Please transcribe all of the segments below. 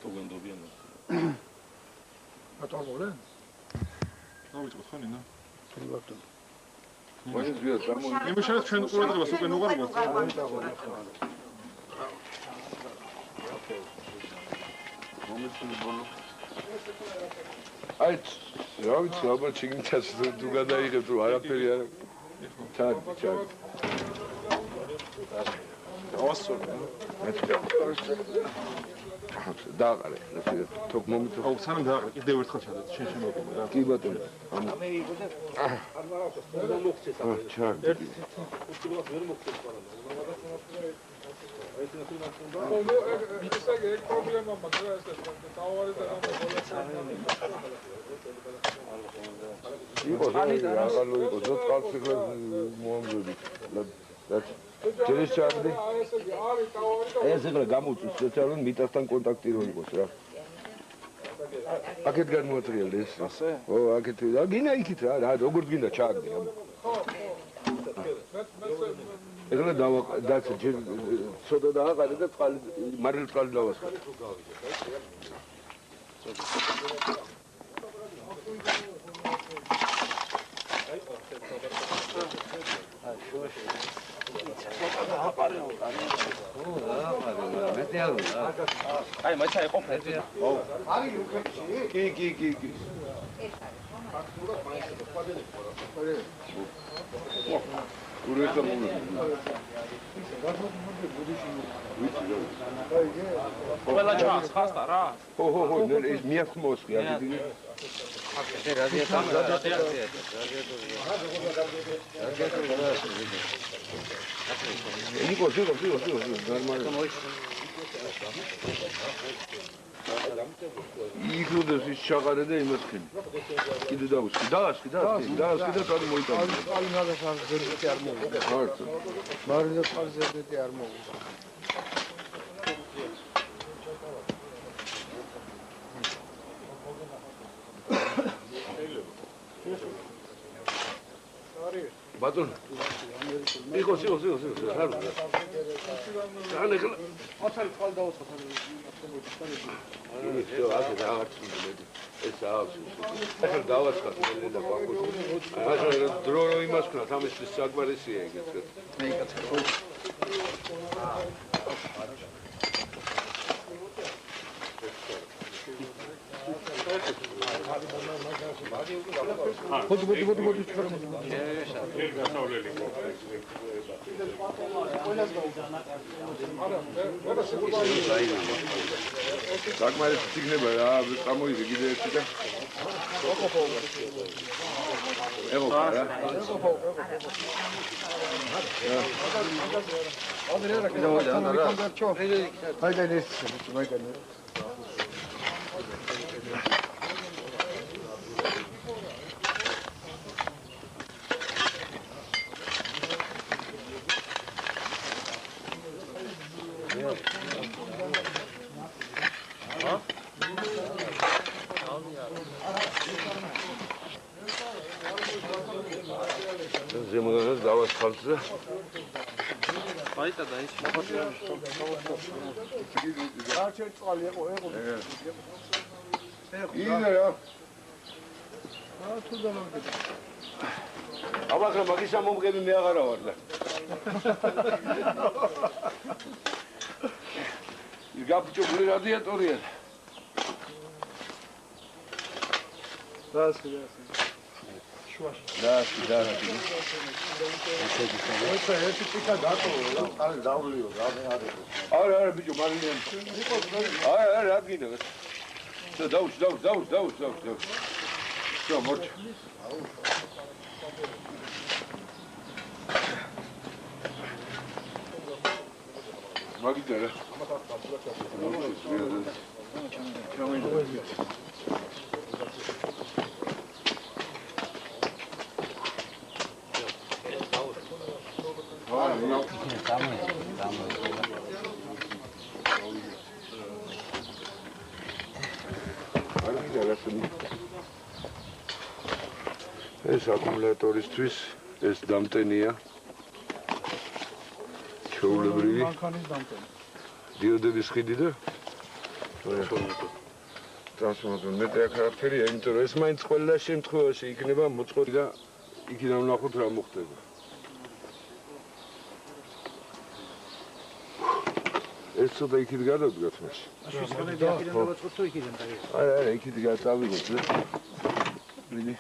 მარტო გვენდობიან. ატოლორე? დავიწყოთ ხანი და. ბატონო. მაშინ ზიად გამოიწვია. იმის შორის ჩვენ ყურადღებას უკვე ნუღარებთ. მომეცი ბოლო. აი, რა ვიცი, აბა ჩიგნიცას თუ გადაიღებთ რომ არაფერი არ ჩარდი. დავასწორ. დააყარე, თქო მომიწო. აუ, სანამ დააყარე, კიდევ ერთხელ ჩადეთ, შენ შემოგვიყვე რა. კი ბატონო. ამე იყო და არ მარავს, უნდა მოგწეს ამ. ჩარდი. უცბად ვერ მოგწეს ყველა. ეს ნახე ნახე. ისე ეგ პრობლემა მაქვს ეს დავარი და იყო აღალო იყო ზოწყალციხლე მოამზოდი. ჯერის ჩარდი. ეს ეგრე გამოუწვის სპეციალურ მიწასთან კონტაქტი რო იყოს რა. აქეთ განმოატრიალე ეს. ასე? ო, აქეთ და გინა იქით რა, როგორც გინდა ჩააგდე. ეგრე დავაყდაც ცოტა დააყარე და წყალი მარილ წყალი დავასხა. აი, მაჩა იყო ფეთი. ო. არის უკეთში? კი. გურეთა მონა. ყველა ჩას ხასტა რა. ხო, ეს მიახმოსხი აქ. იყო ნორმალი. იქრუდეს ის ჩაყარე და იმას ხენი. კიდე დავუსკი, დაასკი და კარი მოიტანა. წყალი ნადას არ ზერდეტი არ მოვიდა. ხარცო. მარილა წყალი ზერდეტი არ მოვიდა. ბატონო. იყო. რა. ძალიან ეხლა ათალი წყალი დავაწყოთ. აქ დააღწია ეს აქვს. ახლა დავაწყოთ მე და ბაკუს. ახლა დრო რო იმას ქნათ, ამისთვის საკმარისია ეგეც. მე კაცო. მოდი ჩქარა. საკმარის ციგნება რა, წამოიღე კიდე ერთი და ეხო რა. ზემოდან დავასხალწე. აიტა და ის მოხდა. რა შეწყალი იყო. იდა რა. თუ დამაგდე. აბა ხა მაგისა მომღები მე აღარა ვარ და. გაფუჭებული რადიატორია. დასი. დასი. ეს ტიკა დატოვე რა, წყალი დავლიო რა მე არის. არა ბიჭო მარილიან. არა რა გინდა. დაუს. შო მორჩ. მაგიტა რა. ეს აკუმულატორისთვის ეს დამტენია. ჩვეულებრივი. მანქანის დამტენი. დიოდების ხიდი და ტრანსფორმატორი მეტი აქ არაფერია, იმიტომ რომ ეს მაინც ყველა შემთხვევაში იქნება მოწყობილი და იქიდან ვნახოთ რა მოხდება. ეს ცოტა იქით გადავდგათ მაშინ. არა, იქით გადავიღოთ. ვიდი.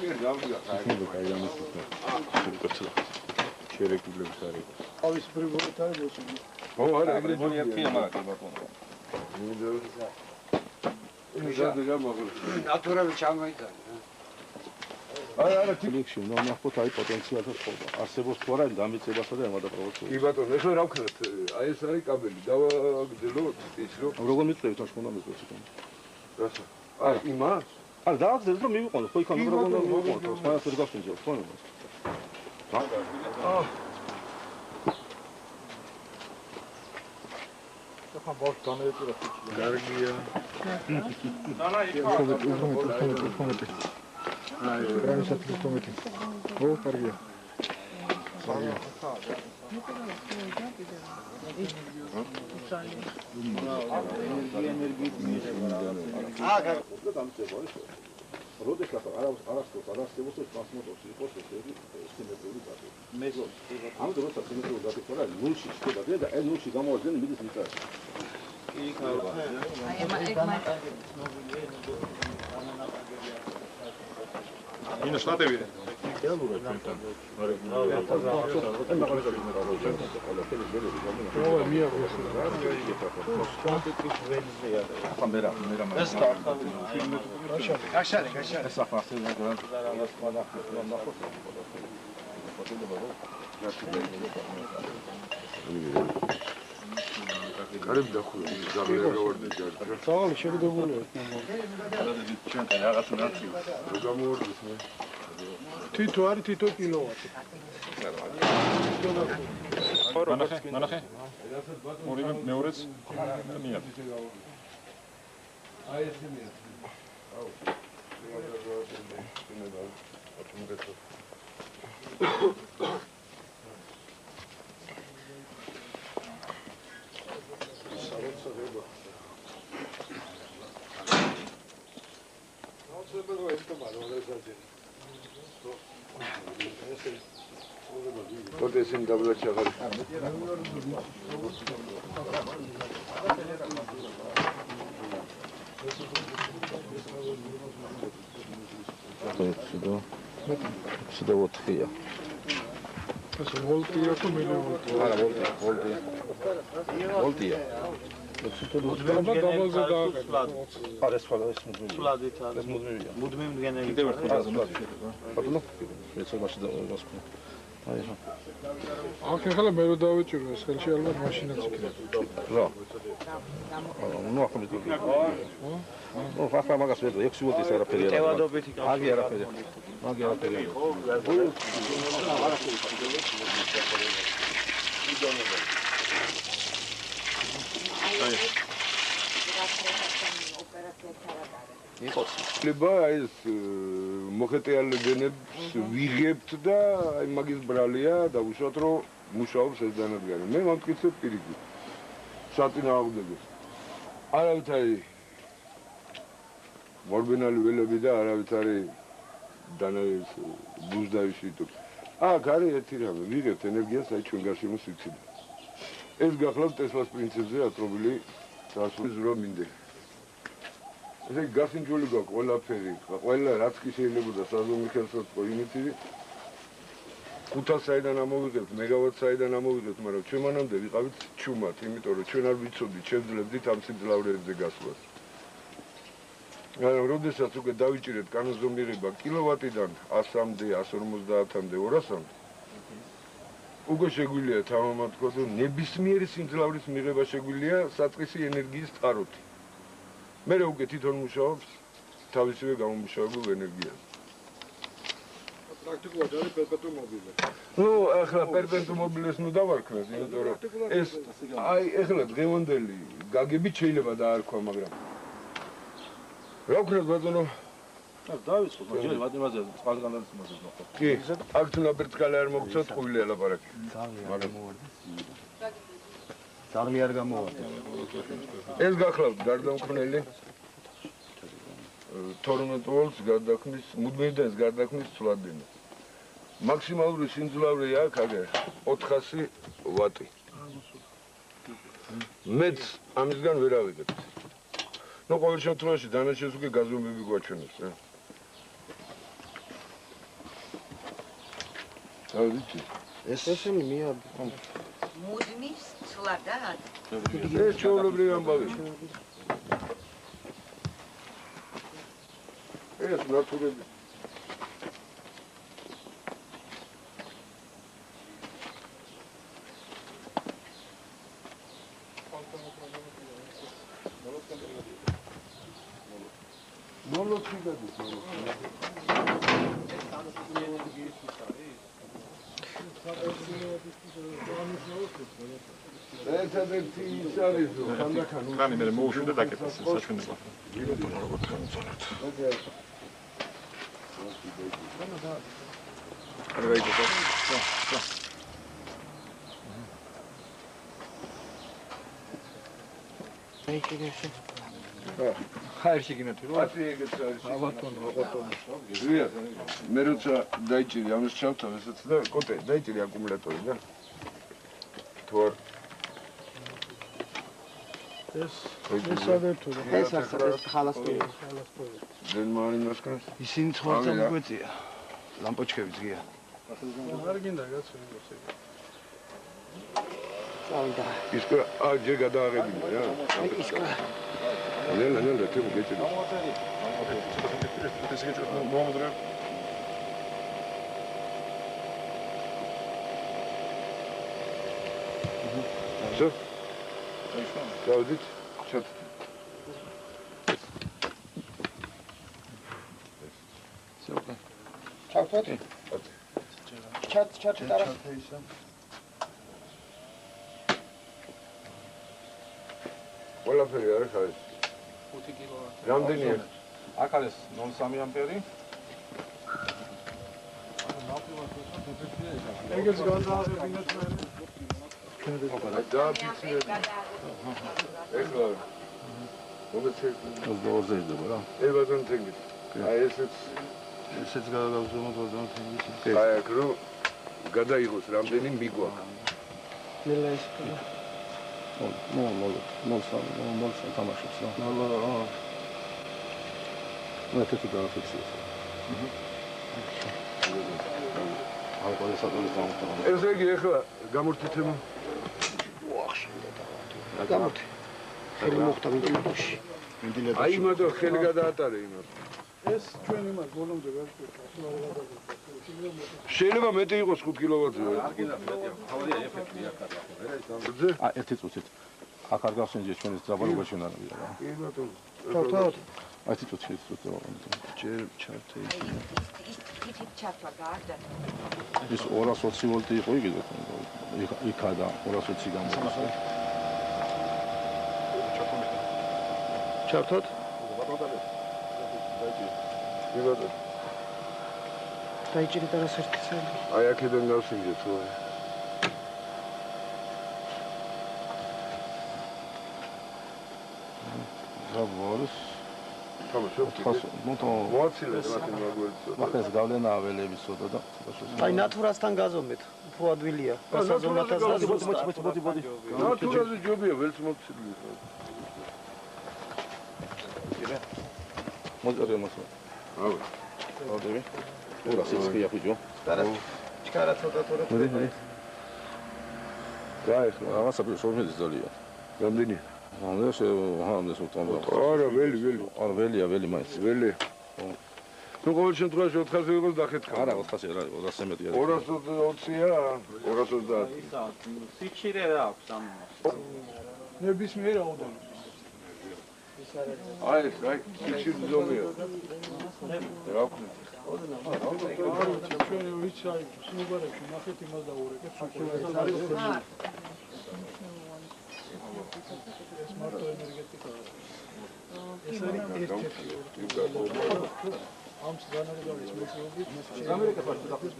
აგერ გავდგათ, შერეკულებს არის. ავის ბრიგოდი არის მოსული. ო, არა, ეგრე ერთია მაგრამ კი ბატონო. ნატურალი ჩამოიტანა. არა, ფილიქში უნდა ვნახოთ აი პოტენციალთა წყობა. არსებობს თუ არა დამეწებასა და ამადა პროვოცირებას. კი ბატონო, ეხლა რა ვქნათ? აი ეს არის კაბელი. დავაგრძელოთ ის რომ როგორ მიწევთ ამ უნდა მიწევთ იქ. რასა? აი, იმას? არა, დააგრძელოთ რომ მივიყვანოთ, ხო იქ ამ როგორ უნდა მივიყვანოთ, სხვანაირად ვერ გავშენჯოთ, ხო? ახლა ბავშვ დამეეპირა ხიჩი. კარგია. უხომეთ. აი, გრამისად უხომეთ. ო, კარგია. როდესაც არასწორს ტრანსპორტში იყოს ეს სიმეტრიული დატვირთვა. მე ამიტომ როცა სიმეტრიული დატვირთვა არის 0-ში შეგდა და ეს 0-ში გამოვაძენ მიდის მიწაში. ინო შტატები. კარები დახურა, გამერაგავარდი ჯარჯა. საღალი შეგდებულია. ჩვენთან რაღაც ნაცია. რა გამოვარდით მე? თითო არის თითო კილოვატი. ნახე. ორივე მეორეც მიად. აი ესე მიად. აუ. Tot esim tabla çakar. Сюда вот я. ეს ვოლტია თუ მილივოლტი? არა, ვოლტია. დაბალზე დააკეთე. არა, ეს მუდმივია. სულადით არის. ეს მუდმივია. მუდმივ მდგენელი. კიდევ ერთხელ გაზომოთ. ბატონო, მეცობაში დავასკვნე. აი ეს. აქ ახლა მე რო დავეჭირო ეს ხელში ალბათ მაშინაც იქნება. რა. ნუ ახლა მეთქი. ნუ ახლა მაგას ვერ 6 ვოლტის არაფერი არა. ტევადობითი აგი არაფერი. მაგი არაფერი. იყოს. ლება ეს მოხეტიალებს ვიღებთ და აი მაგის ბრალია დავუშვათ რომ მუშაობს ეს დანადგარი. მე მომტკიცებ პირიქით. საწინააღმდეგოს. არავით არის მორბენალი ველები და არავით არის დანაის ბუზდაიში თუ. აქ არის ერთი რამე, ვიღებთ ენერგიას აი ჩვენ გარშემო სივრციდან. ეს გახლავთ ტესლას პრინციპზე აწრობილი დასული ზრო მინდე. ესე გასინჯული გვაქვს ყველაფერი, ყველა რაც კი შეიძლება საზომი ხელსაწყო იმითი 500 საიდან ამოვიღებთ, მეგავატ საიდან ამოვიღებთ, მაგრამ ჩვენ მანამდე ვიყავით ჩუმად, იმიტომ რომ ჩვენ არ ვიცოდით, შევძლებდით ამ სიმძლავრეებზე გასვლას. მაგრამ როდესაც უკვე დავიჭირეთ კანონზომიერება კილოვატიდან 100-მდე, 150-მდე, 200-მდე, უკვე შეგვიძლია თამამად თქვა, რომ ნებისმიერი სიმძლავრის მიღება შეგვიძლია საწყისი ენერგიის წყაროთი. მე უკვე თვითონ მუშაობს თავისივე გამომუშავებულ ენერგიაზე. პრაქტიკულად არის პერპეტუუმ მობილე. ნუ ახლა პერპეტუუმ მობილეს ნუ დავარქმევ, იმიტომ რომ ეს აი ახლა დღევანდელი გაგებით შეიძლება დაარქვა, მაგრამ რა ვქნათ ბატონო? დავიწყო, ჯერ ვადიმაზე წყალგანდანის მოსეს მოხდა. კი, აქ ნაბერტკალი არ მოგწოთ, ხვილი ელაპარაკი. ძაღლი არ გამოვარდა. ეს გახლავთ გარდამქმნელი 12 ვოლტს გარდაქმნის, მუდმივდენს გარდაქმნის ცვლადინა. მაქსიმალური სიმძლავრე აქ აგერ 400 ვატი. მეც ამისგან ვერ ავიღებთ. ნუ ყოველ შემთხვევაში დანარჩენს უკვე გაზომბები გვაჩვენებს, რა. ავიდით. ეს ესენი მია მუდმივ ცვლადად. ეს ჩვეულებრივი ამბავია. ეს ნატურები. მოლოქი გადის, ერთადერთი ის არის, რომ ხანდახან ხანი მე მოუშვიდა დაკეტეს საჩვენებო. არ გაიგო. ხაერში გინათი რა? ათი ეგეც არის. აბატონო. ზია, მე როცა დაიჭირი ამის ჩავთავ ესეც და კოტე დაიჭირი აკუმულატორი და თუ არ ეს საერთოდ ეს არის ხალასტორი. δεν მარინოს კაც ისინი ცხოვრობენ გვეწია. ლამპოჩკები ზგია. არ გინდა გაცვენ ესე. წავიდა. ისკო აჯე გადააღებინა რა. ისკო. ნელა თემ გეჭირი. ეს გეჭირ მომდრე. შო? გავდით? ჩათ. ჩავთვათ? ჩათ ტარა. ყველაფერი არის ხარის. 5 კილოვატი. რამდენია? აქ არის 0.3 ამპერი. ეგეც განააღებინეთ მე. დააფიქსირეთ. ეხლა მოგეცეთ 22-ზე იდება რა. ებაზონ თენგით. აი ესეც ესეც გავზომოთ 22 თენგით. აი აქ რო გადაიღოს რამდენი მიგვა. ნელა ის. მოლ თამაშობს რა. მე თვითონ დააფიქსირე. ამ ყოველ საათს გამოვთვალე. ესე იგი ეხლა გამორთითემ გამორთი. ხელი მოხდა მინტილებში. აი იმათო ხელი გადაატარე იმათ. ეს ჩვენ იმას ბოლომდე ვერ ვიტყვით. შეიძლება მეტი იყოს 5 კილოვატზე. თავია ეფექტი აქ არის. ზე? ერთი წუთით. აქ არ გავსინჯე ჩვენ ეს ძაბალობა ჩვენ არ ვიდა რა. კი ბატონო. ჩავთვალოთ. ერთი წუთი ეს წუთი. ჯერ ჩავთე. ის თითი ჩართვა გარდა. ეს 220 ვოლტი იყო იგივე. იქა და 220 გამოვა. ჩავთვალოთ? კი ბატონო. დაიჭირეთ არა ერთი წელი. აი აქედან გავსინჯე თუ არა. ზაბორს თამაშობ. მოაცილეთ მათი მაგვერცო. მაგას გავლენა აველების სოდა და აი ნატურასთან გაზომეთ. უფრო ადვილია. გასაზომათას ბოდი. ნატურაზე ჯობია ველს მოცილი. მოძრე მოსო. აუ. ავდები. ურა სიცქია ხუჯო. ჩქარა ცოტა თორე. მოდი. გაიხლა. რაღაცა შორმედი ზალია. რამდენია? ამას ამას უტომბა. არა, ველი. არა, ველი მაინც. ველი. ნუ ყოველ შემთხვევაში 400 იყოს დახეთქა. არა, 400 არა, 200 მეტი არის. 220-ია, 230. სიჩირე რა აქვს ამ ნებისმიერ რაოდენობას. აი, სიჩი ზომია. რა ვქნა? ჩვენ ვიცი აი სნუბარებში ნახეთ იმას დაურეკეთ სუქურას არის ეს მარტო ენერგეტიკაა ეს არის ერთ-ერთი ამ განაგრძობის მეშვეობით ამერიკას ვარ დაფის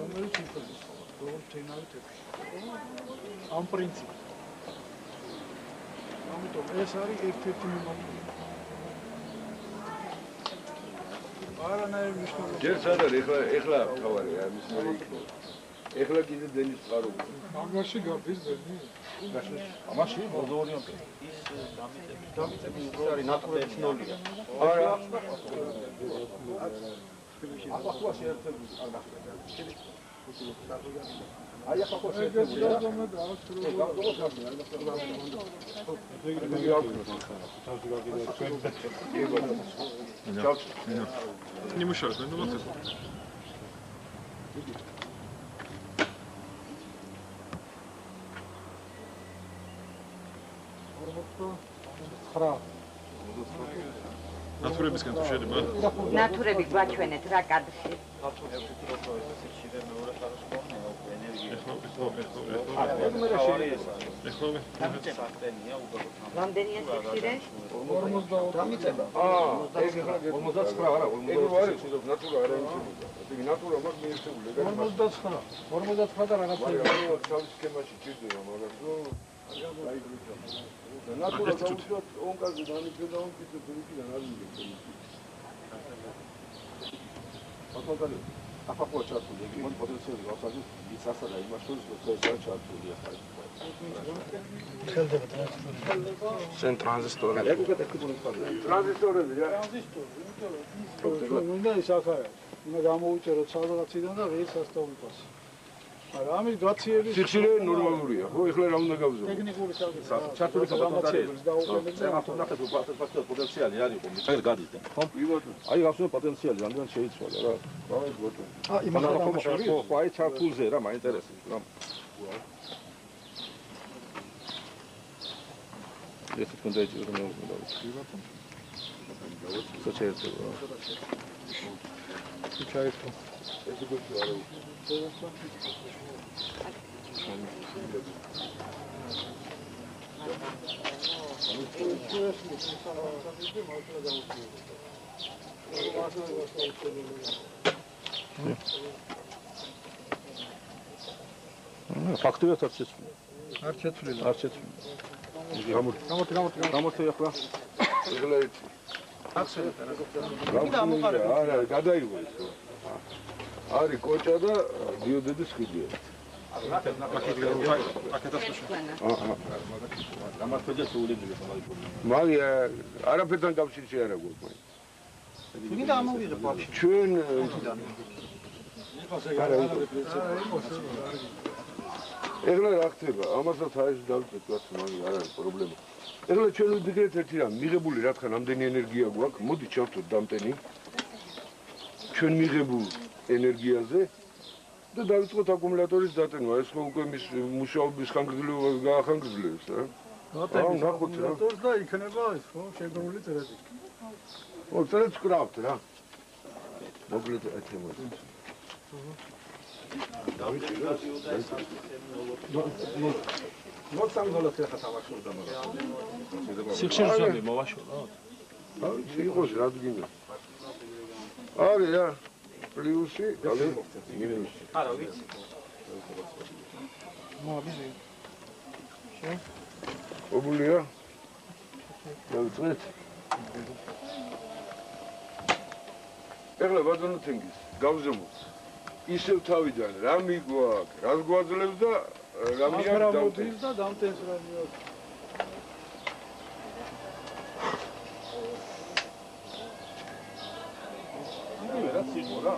რომელიც იყოს როგორც თენავი თეთრი. ამ პრინციპი. ამიტომ ეს არის ერთ-ერთი მიმართულება. არანაირი მნიშვნელობა. ჯერ სად არის ეხლა თავარია ამის მერე იქნება. ეხლა კიდე დენის წყაროა. მაგაში გადის დენი. ამაში მოლდოვანია. ის დამიწები არის ნატურების ნოლია. არა. ახლა ხო შეერთებული არ გახდება. აი ახლა ხო ეგ გადაგომე და აქვს Не мешает, ну вот это. ნატურებისგან თუ შეიძლება? ნატურები გვაჩვენეთ რა კადრში. რამდენია სიხშირე? 50 ეს ეხლა 59 არა, ეგ რო არის ნატურა არ არის. ეგ ნატურა მაგ მიერთებული. 59 და რაღაცა. მაგრამ თავის სქემაში ჭირდება, მაგრამ ნატურა გამოდოთ ონკაზე დამიჭერდა ონკიზე ფიქიდან არ მიგებს. აკონტალი ახლა ხო ჩართული, იგი მოდ პოტენციალი გავსაჯეთ იცასა და იმას შორის ეს არის ჩართული ახლა. ხელდება ტრანზისტორი. შენ ტრანზისტორი. ეგ უკვე ტექნიკური ფაზაა. ტრანზისტორები რა? უნდა ის ახაა. უნდა გამოუჭეროთ სადღაციდან და ვეც ასწავლოს. არა, ამის გაციების სიხშირე ნორმალურია, ხო? ეხლა რა უნდა გავზო? ტექნიკური საკითხი. ჩართული გამოცდილების დაუყენებს და ახლა ნახეთ პატენტ პოტენციალი არის იყო, მე გადის და ხო? აი გახსოვს პოტენციალი რამდენად შეიცვალა რა. დავით ბოტო. იმახლა ხო, აი ჩართულზე რა, მაინტერესებს რა. ეს თქვენდა ეჭირა მე უნდა დავიწყო. საერთოდ ჩაერთო. ეს გოჩი არა უკ. ფაქტობრივად არ შეცვლილა. არ შეცვლილა. არ შეცვლილა. გამოდი ახლა. ეხლა ერთი. არა, გადაიღო ეს. არის კოჭა და დიოდედის ხიდია. მაგია არაფერთან კავშირი არ აქვს მაინც. მინდა ამოვიღებ ვაფშე. ჩვენ ეხლა რა ხდება? ამასაც არის დავიწყეთ კაცო, მაგ არ არის პრობლემა. ეხლა ჩვენ ვიდგეთ ერთი რამ, მიღებული რატყან ამდენი ენერგია გვაქვს, მოდი ჩავთოთ დამტენი. ჩვენ მიღებულ ენერგიაზე და დავიწყოთ აკუმულატორის დატენვა. ეს ხო უკვე მის მუშაობის ხანგრძლივობას გაახანგრძლივებს რა. ნახოთ რა. აკუმულატორს და იქნება ეს ხო, შეგრული წერები. ო, წერებს კრავთ რა. მოკლედ ეს მოდი. $3 ხა თამაშობდა მაგრამ. სიხშირეები მოვაშოროთ. აი, იყოს რა გინდა. არის რა. პლუსი, და მინუსი. არა, ვიცი. მოაბიზე. ობულია. დავიწყეთ. ეხლა ბატონო თენგის, გავზომოთ. ისევ თავიდან რა მიგვაქვს, რას გვაძლევს და რა მიაქვს მოდის და დამტენს რა მიაქვს. იგივე რაც იყო რა.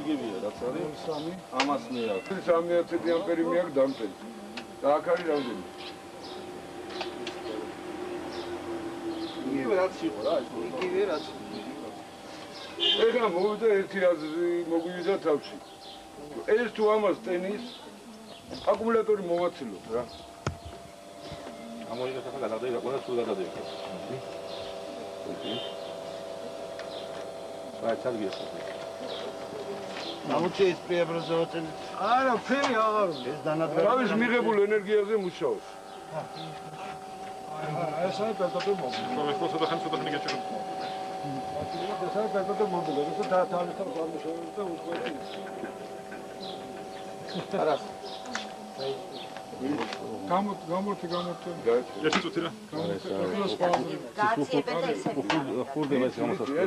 იგივეა რაც არის. 3. ამას მე აქვს. 310 ამპერი მიაქვს დამტენს. და აქ არის რამდენი? იგივე რაც იყო რა. იგივე რაც. ეხლა მოვიდა ერთი აზრი მოგვივიდა თავში. ეს თუ ამას ტენის აკუმულატორი მოვაცილოთ რა. ამოიღეთ ახლა გადავდები, ყველა სულ გადავდები. აი წარგია. Namuchis preobrazovатель. არა, ფერი აღარ უნდა. ეს დანადგარი. თავის მიღებულ ენერგიაზე მუშაობს. ეს არის პერტატები მოგ. Что, что-то хоть что-то не хочу. გამორთე ერთი წუთი რა. გააციებეთ და ისე ხურდება ეს გამოსასწორია.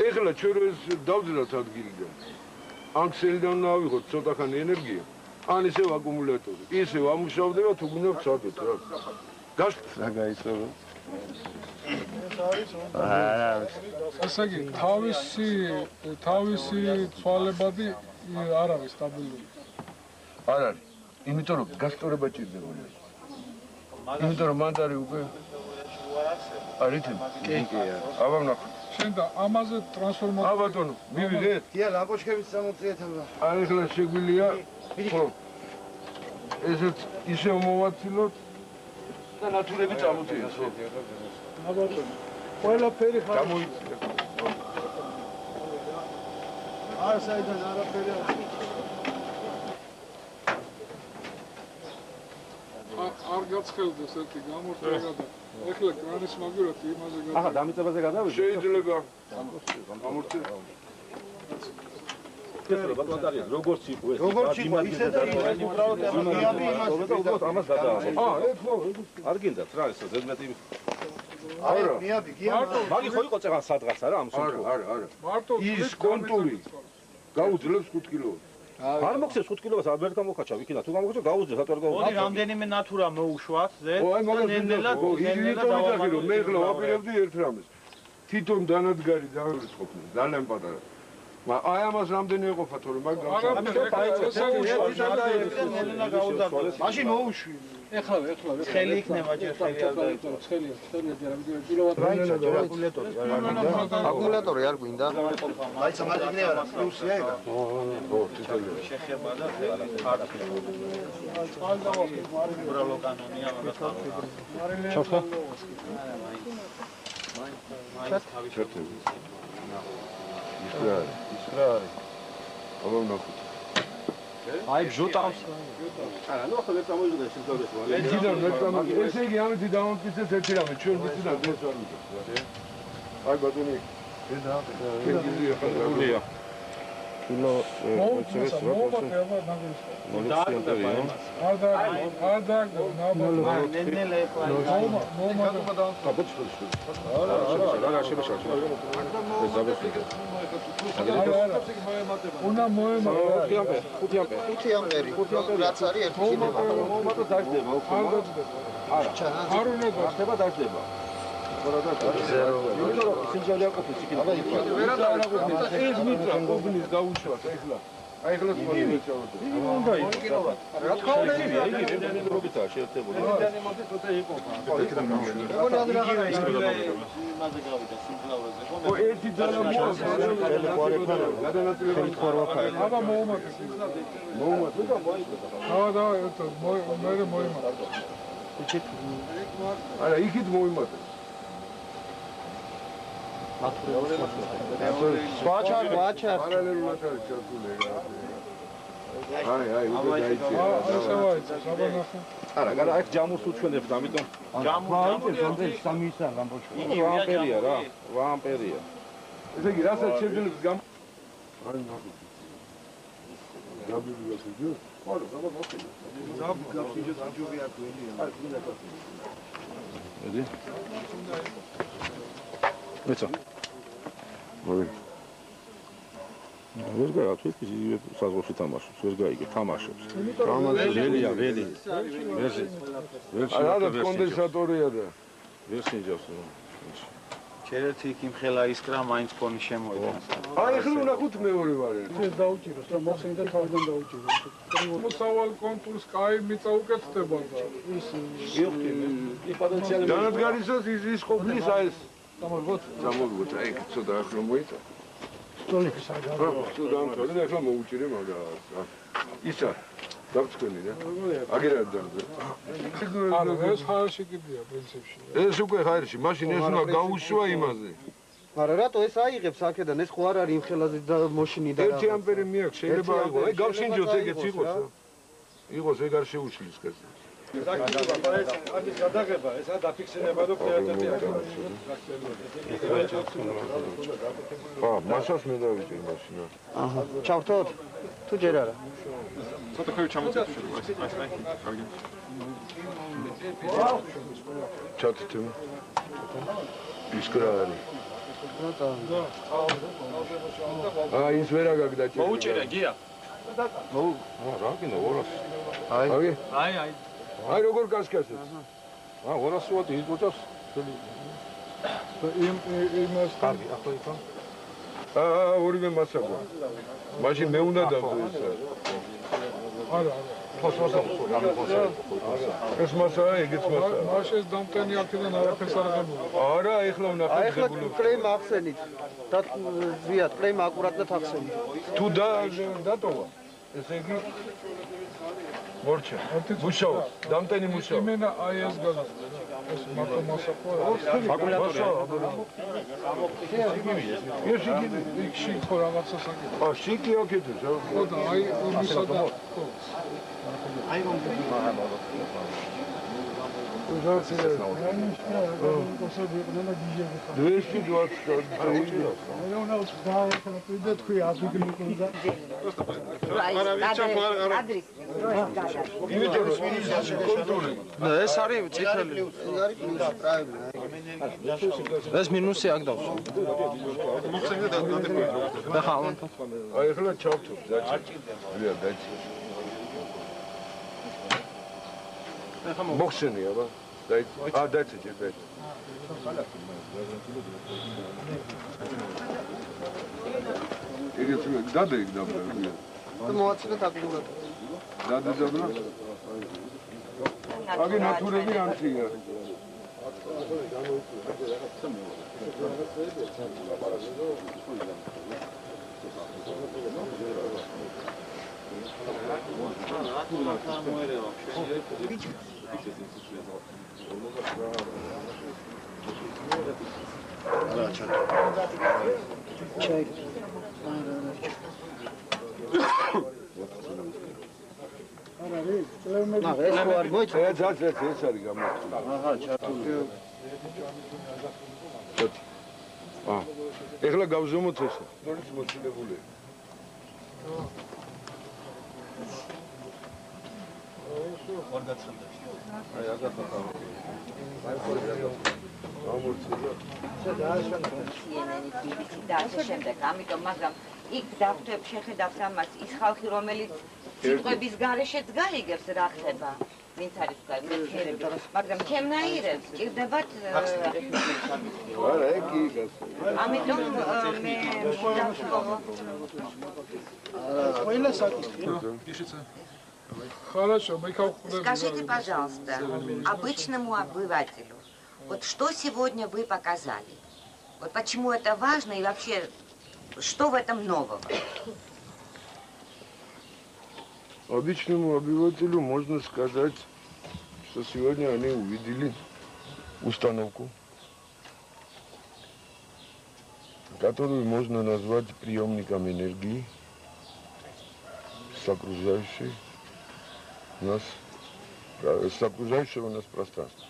ეხლა ჩვენ რო ეს დავძრათ ადგილიდან. ან ქსელიდან ავიღოთ ცოტახანი ენერგია, ან ისევ აკუმულატორი. ისევ ამუშავდება თუ გინდა ვცადოთ რა. გასწრაფ რა გაიწოვო? ასე იგი თავისი ცვალებადი არ არის სტაბილური. არ არის. იმიტომ რომ გასწორება ჭირდება. იმიტომ რომ მანდარი უკვე არით? კი. აბა ნახო. შენ და ამაზე ტრანსფორმაცია. აბა ბატონო, მივიღეთ. დია ლამპოჩკების 60-იანმა. აი ახლა შეგვიძლია ხო ესეც ისევ მოვაცილოთ და ნატურები წამოწიოს ხო? ყველაფერი ხარ. გამოიწია. არ საიდან არაფერი არ. არ გაცხელდეს ერთი გამორთება და ეხლა კრანის მაგივრად იმაზე გადა. ახლა დამიწებაზე გადავიდეთ. შეიძლება გამორთე. როგორც იყო ეს. როგორც იყო ისე და უბრალოდ ამას გადააყო. ეს ხო არ გინდათ რა ეს ზედმეტი. არა, მიაბი, გია. მაგი ხო იყო წეგან სადღაც არა ამ სულ. არა. მარტო ის კონტური გაუძლებს 5 კილოს. არ მოხსენს 5 კილოს არ ვერ გამოვხაჩავ იქიდან თუ გამოვხაჩავ გაუძლებს რატო არ მოდი გავუძლებს რამდენიმე ნატურა მოუშვათ ზედ ო აი მე ხლა ვაპირებდი ერთ რამეს. თვითონ დანადგარი დავიწყობდი ძალიან პატარა. აი ამას რამდენი ეყოფა თორე მაგ მაშინ მოუშვი. ეხლა ხელი იქნება ჯერ ხელი არ დაიწყო ცხელია რა ვიდეო კილოვატ აკუმულატორი არ გვინდა. მაიცა მაგ იქნება რა პლუსია ეგ. ო თითოეული შეხება და ხარკი უბრალო კანონია მაგას ჩახა ჩართები ის რა არის აბა ნახოთ აი ბჟუტავს არა ნუ ახლა ვერ წამოიძახე შეძლებს ძიდან ვერ წამოიძახე ესე იგი ამით დავამტკიცეთ ერთი რამე ჩვენ მისიდან დღეს არ ვიძახთ აი ბატონი ეს რა კენგიზი ახლა კილო აი ხლა სწორია. უნდა იყოს. რა თქმა უნდა იგი რობიტაა შეერთებული. ო ერთი ძალიან აბა მოუმატე. არა იქით მოიმატე. ვაჩარ. პარალელურად არის ჩართული ეგ. აი, უკვე დაიწია. არა, არა, აქ ჯამურს უჩვენებთ, ამიტომ ჯამური 3 ისა ლამპოჩი. იგი 8 ამპერია რა, 8 ამპერია. ესე იგი, რასაც შეძლებს გამ აი ნახე. გაბიბია თუჯო? არა, გამოგხდი. გაბიბია თუჯოვი არ გვენია. აი, გინდა გასული. ედი. მეცა. მოი. ვერ გაიგე, თუ ის საზღვარში თამაშობს, ვერ გაიგე, თამაშობს. ველია, ველი. არა, კონდენსატორია და ვერ სინჯავს. ჩერეთი იქ იმხელა ისკრა მაინც ფონი შემოიღო. აი, ახლა ნახოთ მეორე ვარიანტი. ეს დაუჭიროს და მოხსენდა თავიდან დაუჭიროს. მოსავალ კონტურს კაი მიწა უკეთდება და ის დანადგარისას ის ყოფნის აი ეს გამოვიგოთ, აი ცოტა ახლა მოიწა. სტოლიქს არ გავა. სულ და ახლა მოუჭირე მაგას. ისა დავწკენი რა. აგერ არ დამძე. არა, ეს ხარში კიდია პრინციპში. ეს უკვე ხარში, მაშინ ეს უნდა გაუშვა იმაზე. არა, რატო ეს აიღებს აქედან, ეს ხო არ არის იმ ხელაზე და მოშინი და 1 ამპერი მიაქვს, შეიძლება აიღო. აი გავშინჯოთ ეგეც იყოს. იყოს ეგ არ შეუშლის ხეს. ამის გადაღება, ესა დაფიქსირება და პრიორიტეტი მასაც მე დავიჭერ მაშინა. აჰა, ჩავთოთ? თუ ჯერ არა. ცოტა ხევი ჩამოწევთ შეიძლება. კარგი. ჩათითო. ისკრა არის. ის ვერა გაგდაჭირე. მოუჭერე გია. რა გინდა 200. აი. აი. აი როგორ გასკასეთ. 200 ვატი ის გოჭავს. იმას კარგი, ახლა იქა. ორივე მასაკო. მაშინ მე უნდა დავდო ისა. არა. ეს მასაა, ეგეც მასაა. მაშინ დამტენი აქედან არაფერს არ აღებულა. არა, ეხლა აი ვნახავთ ახლა დებულობ. კლეიმ ახსენით. და ზვიად კლეიმ აკურატად ახსენით. თუ დატოვა. ესე იგი მორჩა. მუშაო, დამტენი მუშაო. იმენა აი ეს გადაწყვეტა. ეს მარტო მასაკოა. ეს იქში ხო რაღაცა საკითხი. შიკი აკეთებს. ხო და აი ომისა და ეს არის წითელი. ეს მინუსი აქ დავსვა. აი ახლა ჩავთვალ, დაჭი. ვია დაჭი. მოხსენი აბა. დაჭი ჯერ. ეგეც დადე იქ დაბლა. მოაცილეთ აკურატად. დადე დაბლა. აგი ნატურები ანთია. ეს ხო არ მოიწევ? ეს არის გამოწვეული. აჰა, ჩართული. ეხლა გავზომოთ ეს. ნორის მოცილებული. აი აგახა. და ასე შემდეგ, ამიტომ მაგრამ იქ დავთვებ შეხედავს ამას ის ხალხი რომელიც სიტყვების გარეშეც გაიგებს რა ხდება ვინც არის მეთერები მაგრამ ჩემნაირებს ჭირდებათ არა ეგ იგას ამიტომ მე ყველა საკითხი. Хорошо, мы как Скажите, пожалуйста, обычному обывателю, вот что сегодня вы показали? Вот почему это важно и вообще, что в этом нового? Обычному обывателю можно сказать, что сегодня они увидели установку, которую можно назвать приемником энергии с окружающего у нас пространства.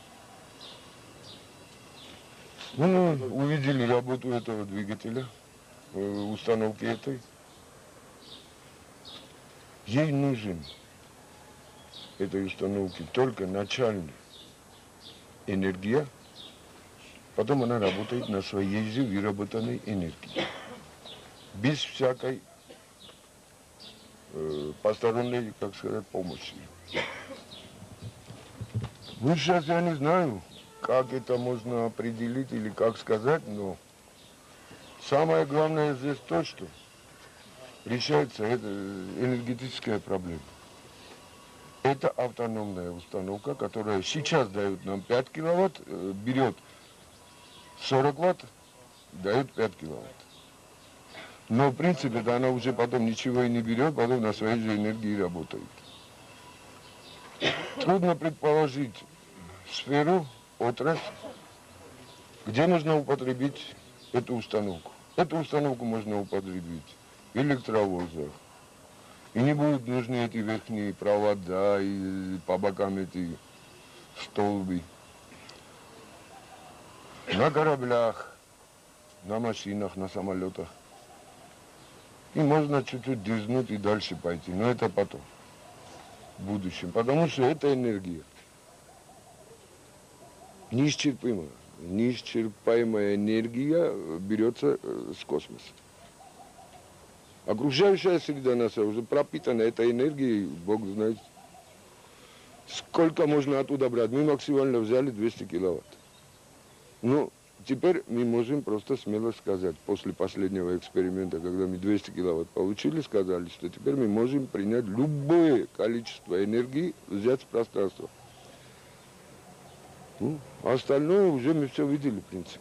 Ну, увидели работу этого двигателя, установки этой. Ей нужен этой установки только начальная энергия, потом она работает на своей же выработанной энергии. Без всякой посторонней, как сказать, помощи. Ну, сейчас я не знаю, как это можно определить или как сказать, но самое главное здесь то, что решается эта энергетическая проблема. Это автономная установка, которая сейчас дает нам 5 киловатт, берет 40 ватт, дает 5 киловатт. Но в принципе она уже потом ничего и не берет, потом на своей же энергии работает. Трудно предположить сферу, отрасль, где можно употребить эту установку. Эту установку можно употребить в электровозах. И не будут нужны эти верхние провода и по бокам эти столбы. На кораблях, на машинах, на самолетах. И можно чуть-чуть дерзнуть и дальше пойти. Но это потом, в будущем. Потому что это энергия. Неисчерпаемая. Неисчерпаемая энергия берется с космоса. Окружающая среда наша уже пропитана этой энергией, Бог знает, сколько можно оттуда брать. Мы максимально взяли 200 киловатт. Ну, теперь мы можем просто смело сказать, после последнего эксперимента, когда мы 200 киловатт получили, сказали, что теперь мы можем принять любое количество энергии, взять с пространства. Ну, а остальное уже мы все видели, в принципе.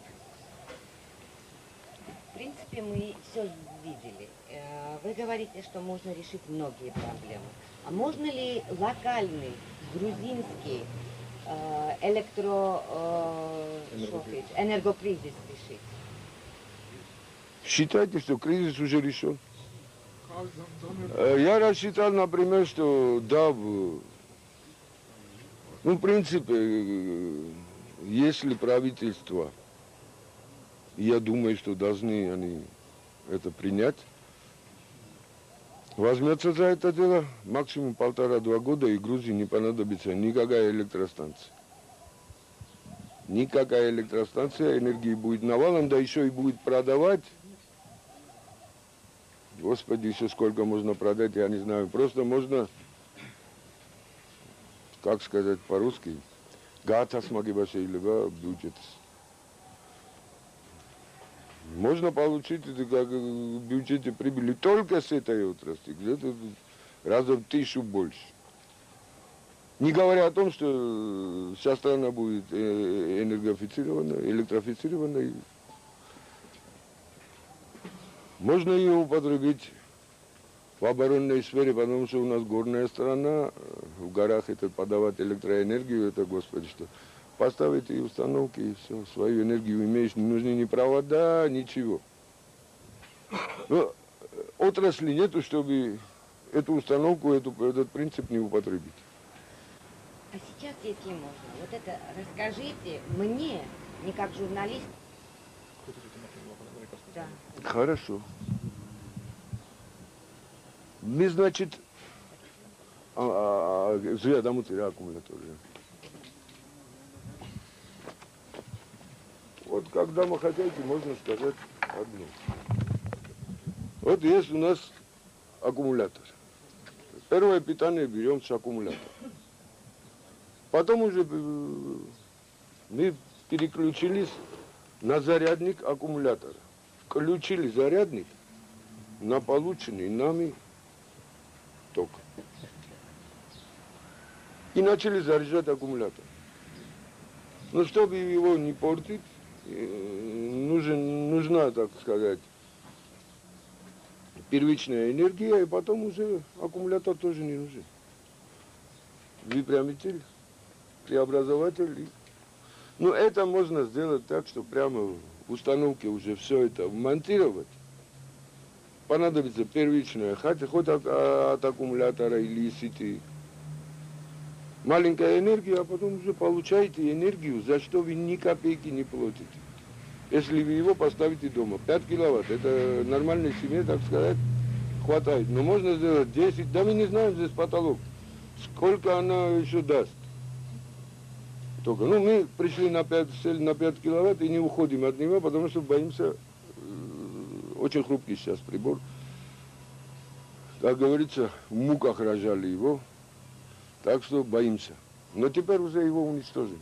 В принципе, мы все видели. Вы говорите, что можно решить многие проблемы. А можно ли локальный грузинский энергокризис решить? Считайте, что кризис уже решен. Я рассчитал, например, что да, ну, в принципе, если правительство, я думаю, что должны они это принять, возьмется за это дело, максимум 1,5-2 года, и Грузии не понадобится никакая электростанция. Никакая электростанция, энергии будет навалом, да еще и будет продавать. Господи, еще сколько можно продать, я не знаю. Просто можно, как сказать по-русски, гатасмагибаше или бюджет. Можно получить это как в бюджете прибыли только с этой отрасли, где-то раза в 1000 больше. Не говоря о том, что вся страна будет энергофицирована, электрифицирована. Можно ее употребить в оборонной сфере, потому что у нас горная страна, в горах это подавать электроэнергию, это, господи, что... Поставить и установки, и все, свою энергию имеешь, не нужны ни провода, ничего. Но отрасли нету, чтобы эту установку, этот принцип не употребить. А сейчас, если можно, вот это расскажите мне, не как журналист. Да. Хорошо. Мы, значит, зря дамутся аккумуляторы. Вот как домохозяйки можно сказать одно. Вот есть у нас аккумулятор. Первое питание берем с аккумулятора. Потом уже мы переключились на зарядник аккумулятора. Включили зарядник на полученный нами ток. И начали заряжать аккумулятор. Но чтобы его не портить, нужна, так сказать, первичная энергия, и потом уже аккумулятор тоже не нужен. Выпрямитель, преобразователь. Но это можно сделать так, что прямо в установке уже все это вмонтировать. Понадобится первичная, хоть от аккумулятора или сети. Маленькая энергия, а потом уже получаете энергию, за что вы ни копейки не платите. Если вы его поставите дома. 5 киловатт, это нормальной семье, так сказать, хватает. Но можно сделать 10, да мы не знаем здесь потолок, сколько она еще даст. Только, ну, мы пришли на 5 киловатт и не уходим от него, потому что боимся, очень хрупкий сейчас прибор. Как говорится, в муках рожали его. Так что боимся. Но теперь уже его уничтожим.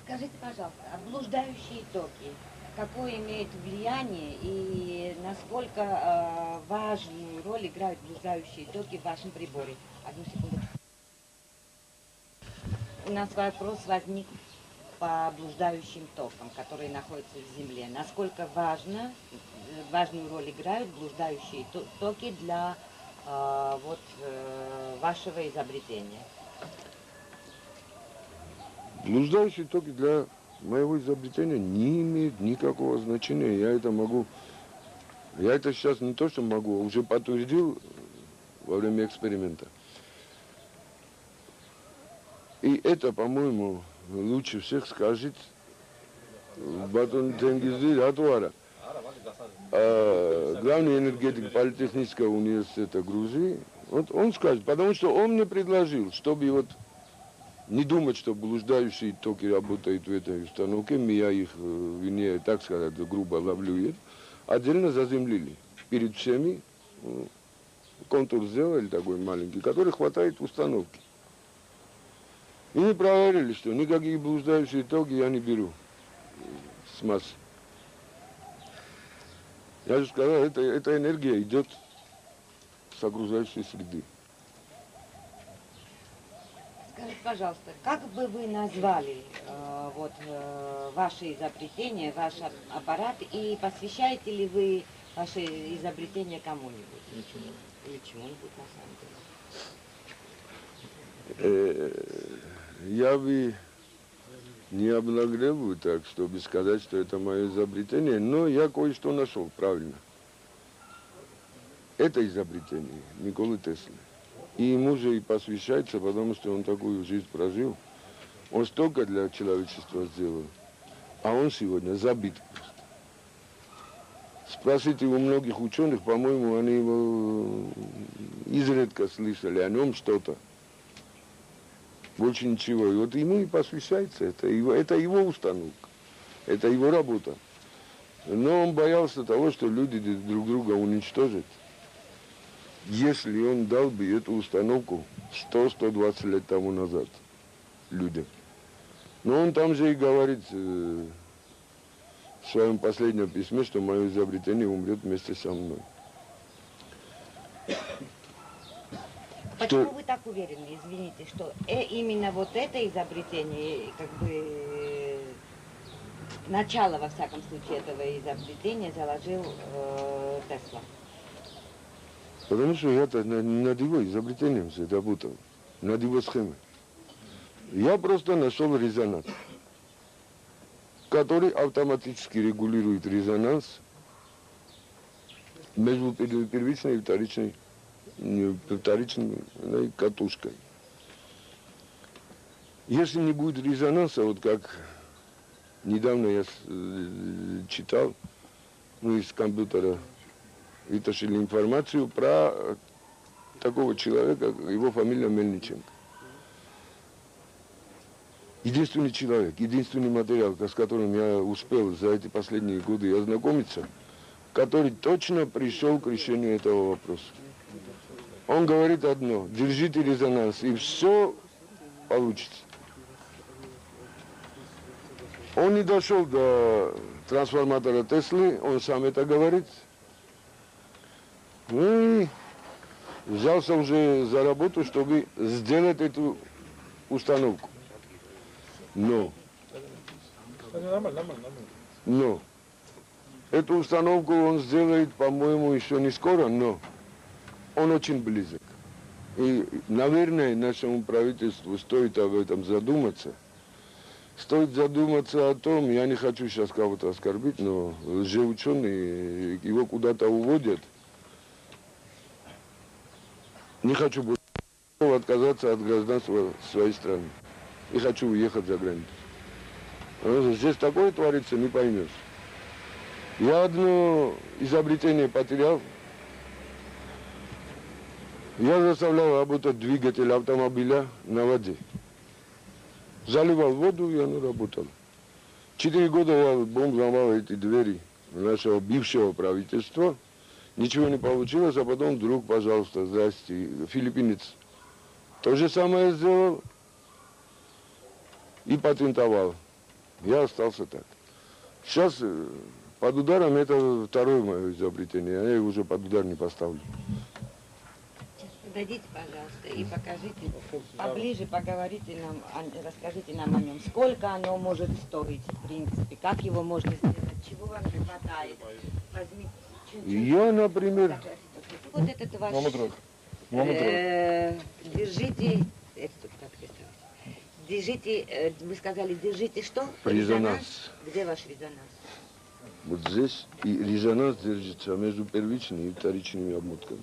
Скажите, пожалуйста, а блуждающие токи, какое имеет влияние и насколько важную роль играют блуждающие токи в вашем приборе? Одну секунду. У нас вопрос возник по блуждающим токам, которые находятся в Земле. Насколько важную роль играют блуждающие токи для вашего изобретения? Блуждающие токи для моего изобретения не имеют никакого значения. Я это сейчас не то, что могу, уже подтвердил во время эксперимента. И это, по-моему, лучше всех скажет Батон Тенгизли Ратуара, главный энергетик Политехнического университета Грузии. Вот он скажет, потому что он мне предложил, чтобы вот не думать, что блуждающие токи работают в этой установке, я их, вернее, так сказать, грубо ловлю, отдельно заземлили. Перед всеми контур сделали такой маленький, который хватает установки. И мы проверили, что никакие блуждающие токи я не беру с массы. Я же сказал, эта энергия идет с окружающей среды. Скажите, пожалуйста, как бы вы назвали ваше изобретение, ваш аппарат, и посвящаете ли вы ваше изобретение кому-нибудь? Или чему-нибудь, на самом деле? Я бы не облагреваю так, чтобы сказать, что это мое изобретение, но я кое-что нашел, правильно. Это изобретение Николы Теслы. И ему же и посвящается, потому что он такую жизнь прожил. Он столько для человечества сделал, а он сегодня забит просто. Спросите у многих ученых, по-моему, они его изредка слышали о нем что-то. Больше ничего. И вот ему и посвящается. Это его установка. Это его работа. Но он боялся того, что люди друг друга уничтожат. Если он дал бы эту установку 100-120 лет тому назад людям. Но он там же и говорит в своем последнем письме, что мое изобретение умрет вместе со мной. Почему вы так уверены, извините, что именно вот это изобретение, как бы начало, во всяком случае, этого изобретения заложил Тесла? Потому что я-то над его изобретением работал, над его схемой. Я просто нашел резонанс, который автоматически регулирует резонанс между первичной и вторичной катушкой. Если не будет резонанса, вот как недавно я читал, из компьютера вытащили информацию про такого человека, его фамилия Мельниченко. Единственный человек, единственный материал, с которым я успел за эти последние годы ознакомиться, который точно пришел к решению этого вопроса. Он говорит одно: держите резонанс, и все получится. Он не дошел до трансформатора Теслы, он сам это говорит. Ну и взялся уже за работу, чтобы сделать эту установку. Но эту установку он сделает, по-моему, еще не скоро, но он очень близок. И, наверное, нашему правительству стоит об этом задуматься. Стоит задуматься о том, я не хочу сейчас кого-то оскорбить, но лжеученые его куда-то уводят. Не хочу больше отказаться от гражданства своей страны. И хочу уехать за границу. Потому что здесь такое творится, не поймешь. Я одно изобретение потерял. Я заставлял работать двигатель автомобиля на воде. Заливал воду, и оно работало. 4 года я бомбовал эти двери нашего бывшего правительства. Ничего не получилось, а потом вдруг, пожалуйста, здрасте, филиппинец то же самое сделал и патентовал. Я остался так. Сейчас под ударом это второе мое изобретение, я его уже под удар не поставлю. Подойдите, пожалуйста, и покажите, поближе поговорите нам, расскажите нам о нем. Сколько оно может стоить, в принципе, как его можно сделать, чего вам не хватает. Возьмите чуть-чуть. Я, например... Вот этот ваш... Держите... Держите, вы сказали, держите что? Резонанс. Где ваш резонанс? Вот здесь и резонанс держится между первичными и вторичными обмотками.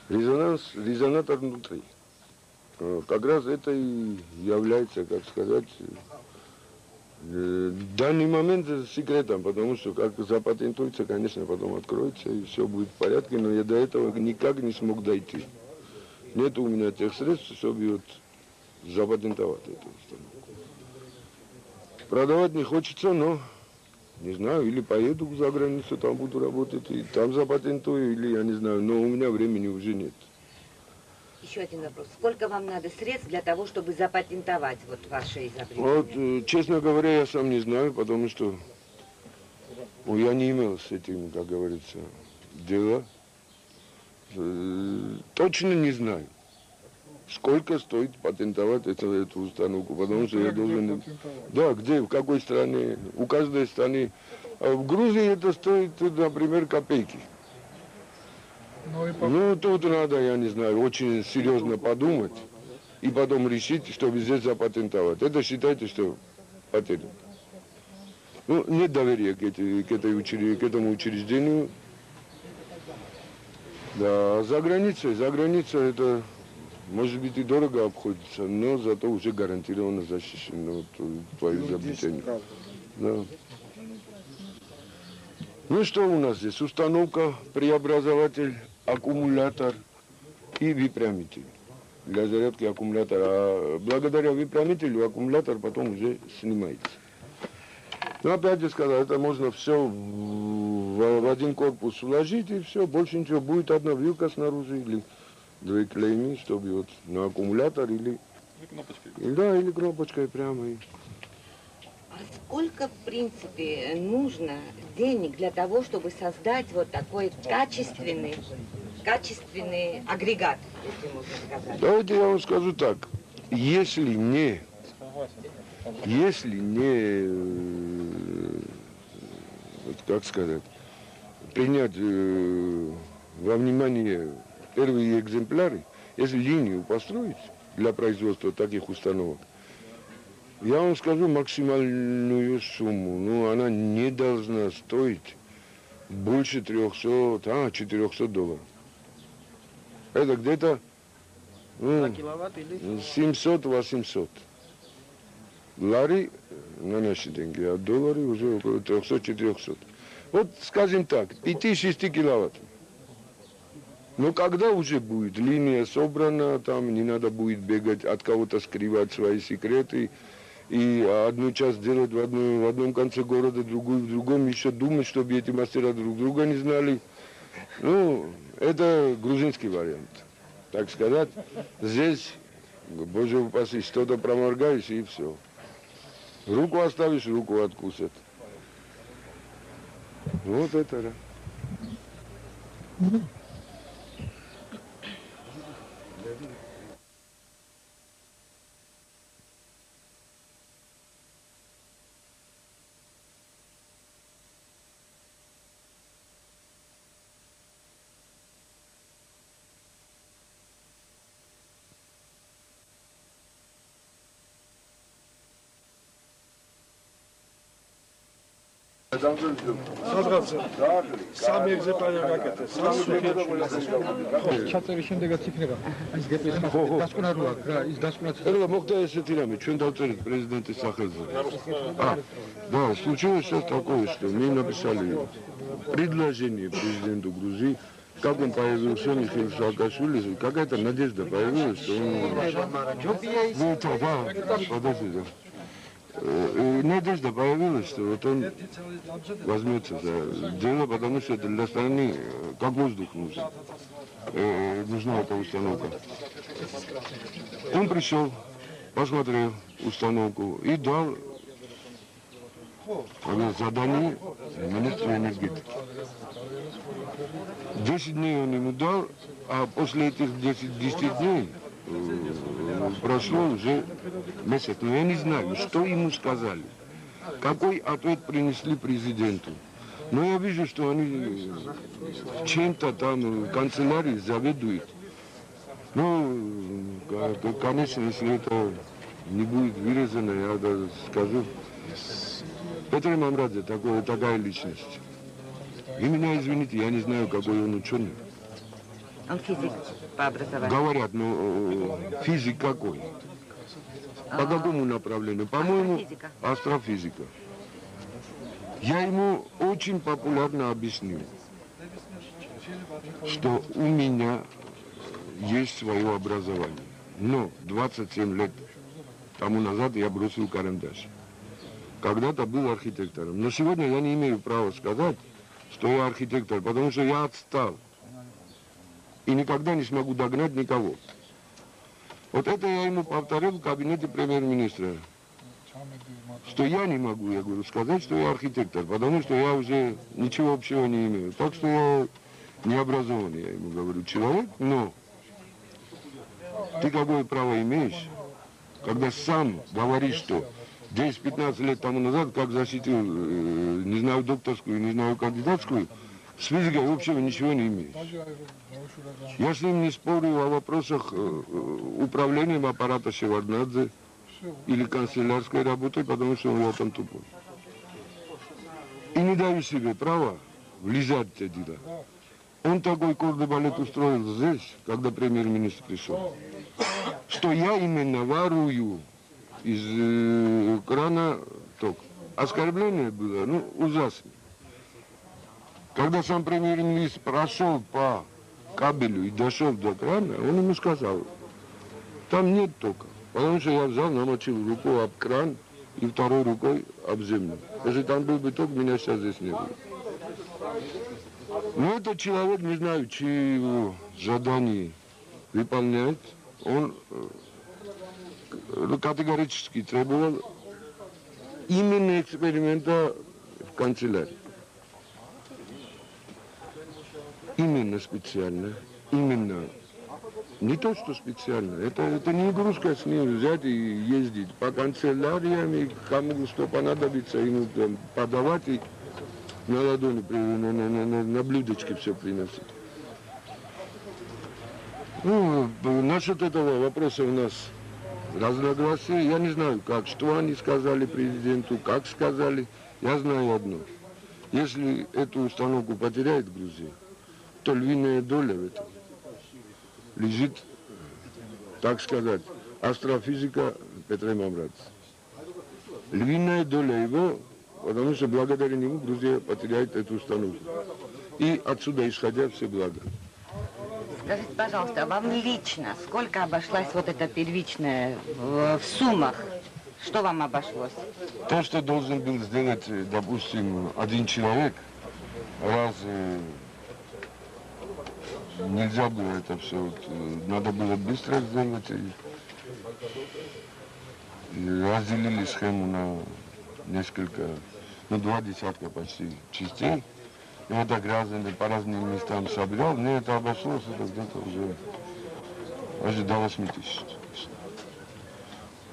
резонатор внутри. Как раз это и является, как сказать, в данный момент секретом, потому что как запатентуется, конечно, потом откроется и все будет в порядке, но я до этого никак не смог дойти. Нет у меня тех средств, чтобы вот запатентовать эту установку. Продавать не хочется, но не знаю, или поеду за границу, там буду работать, и там запатентую, или я не знаю, но у меня времени уже нет. Еще один вопрос. Сколько вам надо средств для того, чтобы запатентовать вот ваше изобретение? Вот, честно говоря, я сам не знаю, потому что я не имел с этим, как говорится, дела. Точно не знаю, сколько стоит патентовать эту установку, потому что я должен... Да, где, в какой стране, у каждой страны. А в Грузии это стоит, например, копейки. Ну, тут надо, я не знаю, очень серьезно подумать и потом решить, чтобы здесь запатентовать. Это считайте, что патент. Ну, нет доверия к этому учреждению. Да, за границей это, может быть, и дорого обходится, но зато уже гарантированно защищено твое изобретение. Да. Ну, что у нас здесь? Установка, преобразователь, аккумулятор и выпрямитель для зарядки аккумулятора. А благодаря выпрямителю аккумулятор потом уже снимается. Но опять же сказал, это можно все в один корпус уложить и все, больше ничего. Будет одна вилка снаружи или две клейми, чтобы вот на аккумулятор или кнопочкой. Да, или кнопочкой прямо. А сколько, в принципе, нужно денег для того, чтобы создать вот такой качественный агрегат, если можно сказать? Давайте я вам скажу так. Если не как сказать, принять во внимание первые экземпляры, если линию построить для производства таких установок, я вам скажу максимальную сумму, но она не должна стоить больше $400 Это где-то 700-800 лари на наши деньги, а доллары уже около 300-400. Вот, скажем так, 5-6 киловатт. Но когда уже будет линия собрана, там не надо будет бегать, от кого-то скрывать свои секреты, и одну часть делать в одном конце города, другую в другом, еще думать, чтобы эти мастера друг друга не знали. Ну, это грузинский вариант. Так сказать, здесь, боже упаси, что-то проморгаешь и все. Руку оставишь, руку откусят. Вот это да. სადღაც სამი ეგზემპლარი გაკეთეს. ჩაწერის შემდეგაც იქნება ის გეტყვის დასკვნა რო აქვს რა, ის დასკვნაც. Эрла, мог-то если раме, что давцерит президент Исахелзе. Да, случилось сейчас такое, что мне написали предложение президенту Грузии, как он появился Михаил Саакашвили, какая-то надежда появилась, что он... Ну, да, подожди, да. Надежда появилась, что вот он возьмется за дело, потому что это для страны как воздух нужен. Нужна эта установка. Он пришел, посмотрел установку и дал задание министру энергетики. 10 дней он ему дал, а после этих 10 дней прошло уже месяц. Но я не знаю, что ему сказали, какой ответ принесли президенту. Но я вижу, что они чем-то там в канцелярии заведуют. Ну, конечно, если это не будет вырезано, я даже скажу. Петр Мамрадзе такая личность. И меня извините, я не знаю, какой он ученый. Он физик по образованию. Говорят, ну, физик какой? По какому направлению? По-моему, астрофизика. Я ему очень популярно объяснил, что у меня есть свое образование. Но 27 лет тому назад я бросил карандаш. Когда-то был архитектором. Но сегодня я не имею права сказать, что я архитектор, потому что я отстал. И никогда не смогу догнать никого. Вот это я ему повторил в кабинете премьер-министра. Что я не могу, я говорю, сказать, что я архитектор, потому что я уже ничего общего не имею. Так что я не образованный, я ему говорю, человек, но ты какое право имеешь, когда сам говоришь, что 10-15 лет тому назад, как защитил, не знаю, докторскую, не знаю, кандидатскую, с физикой общего ничего не имеешь. Я с ним не спорю о вопросах управления аппарата Шеварднадзе или канцелярской работой, потому что я там тупой. И не даю себе права влезать в эти дела. Он такой кордобалет устроил здесь, когда премьер-министр пришел, что я именно ворую из крана ток. Оскорбление было, ну, ужасно. Когда сам премьер-министр прошел по кабелю и дошел до крана, он ему сказал, там нет тока. Потому что я взял, намочил руку об кран и второй рукой об землю. Если там был бы ток, меня сейчас здесь не было. Но этот человек, не знаю, чьи его задания выполняет, он категорически требовал именно эксперимента в канцелярии. Именно специально, именно. Не то, что специально, это не игрушка с ним взять и ездить по канцеляриям, и кому что понадобится, ему там подавать и на ладони, на блюдечке все приносить. Ну, насчет этого вопроса у нас разногласия. Я не знаю, как, что они сказали президенту, как сказали. Я знаю одно. Если эту установку потеряет Грузия, то львиная доля в этом лежит, так сказать, астрофизика Петра Мамрадзе. Львиная доля его, потому что благодаря нему Грузия потеряет эту установку. И отсюда исходят все блага. Скажите, пожалуйста, а вам лично сколько обошлась вот эта первичная в суммах? Что вам обошлось? То, что должен был сделать, допустим, один человек, раз нельзя было это все, вот, надо было быстро сделать. И разделили схему на несколько, ну, 2 десятка почти частей. И вот так разные, по разным местам собирал. Мне это обошлось, это где-то уже до 8 тысяч.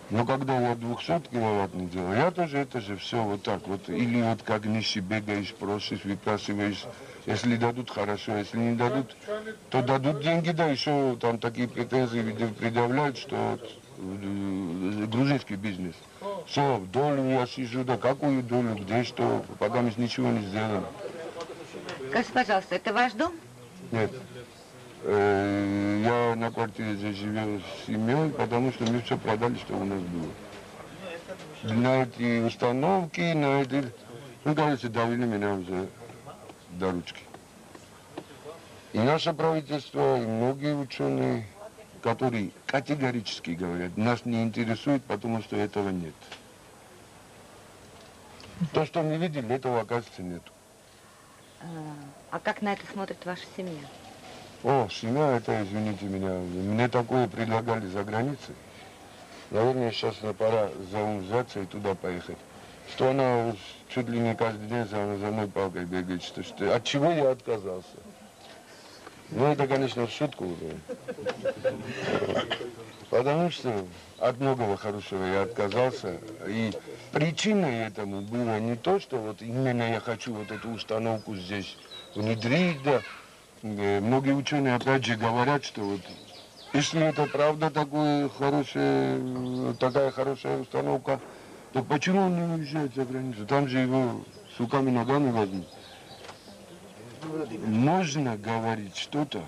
Но когда я 200-киловаттный делал, я тоже это же все вот так вот. Или вот как нищий бегаешь, просишь, выпрашиваешь. Если дадут, хорошо, если не дадут, то дадут деньги, да, еще там такие претензии предъявляют, что вот, грузинский бизнес. Все, долю я сижу, да какую долю, где что, пока мы ничего не сделаем. Скажите, пожалуйста, это ваш дом? Нет. Я на квартире здесь живу с семьей, потому что мы все продали, что у нас было. На эти установки, на эти, ну, кажется, довели меня уже до ручки. И наше правительство, и многие ученые, которые категорически говорят, нас не интересует, потому что этого нет. То, что мы видели, этого, оказывается, нет. А как на это смотрит ваша семья? О, семья, это, извините меня, мне такое предлагали за границей. Наверное, сейчас пора заумзаться и туда поехать. Что она чуть ли не каждый день за мной палкой бегает, что от чего я отказался. Ну, это, конечно, в шутку уже. Потому что от многого хорошего я отказался. И причиной этому было не то, что вот именно я хочу вот эту установку здесь внедрить, да. Многие ученые опять же говорят, что вот если это правда такая хорошая установка, то почему он не уезжает за границу? Там же его с руками и ногами возьмут. Можно говорить что-то,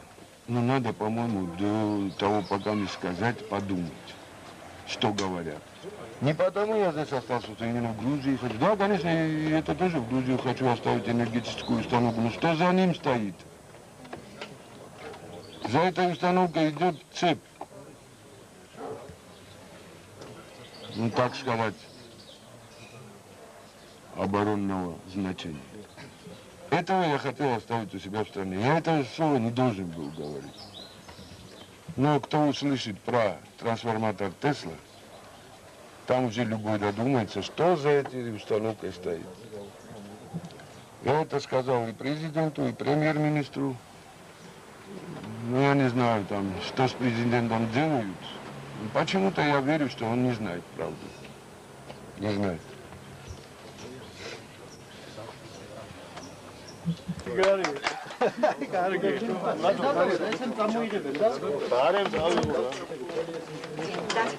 Ну, надо, по-моему, до того, пока не сказать, подумать, что говорят. Не потому я здесь остался, что именно в Грузии хочу. Да, конечно, я это тоже в Грузию хочу оставить энергетическую установку. Но что за ним стоит? За этой установкой идет цепь. Ну, так сказать, оборонного значения. Этого я хотел оставить у себя в стране. Я этого слова не должен был говорить. Но кто услышит про трансформатор Тесла, там уже любой додумается, что за этой установкой стоит. Я это сказал и президенту, и премьер-министру. Ну, я не знаю, там, что с президентом делают. Почему-то я верю, что он не знает правду. Не знает.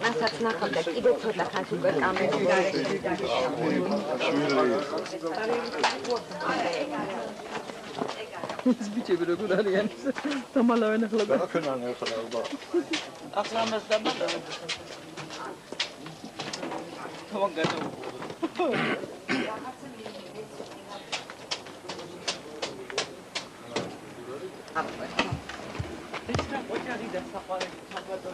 მასაც ნახავდა კიდე ცოტა ხანს უკვე კამერის გარეშე ეს ბიჭები როგორ არიან? დამალავენ ახლა. დაფენან ახლა უბა. ახლა მას დამალავენ. თამან გადა. ეს რა ოჯახი და საყვარელი საბადო.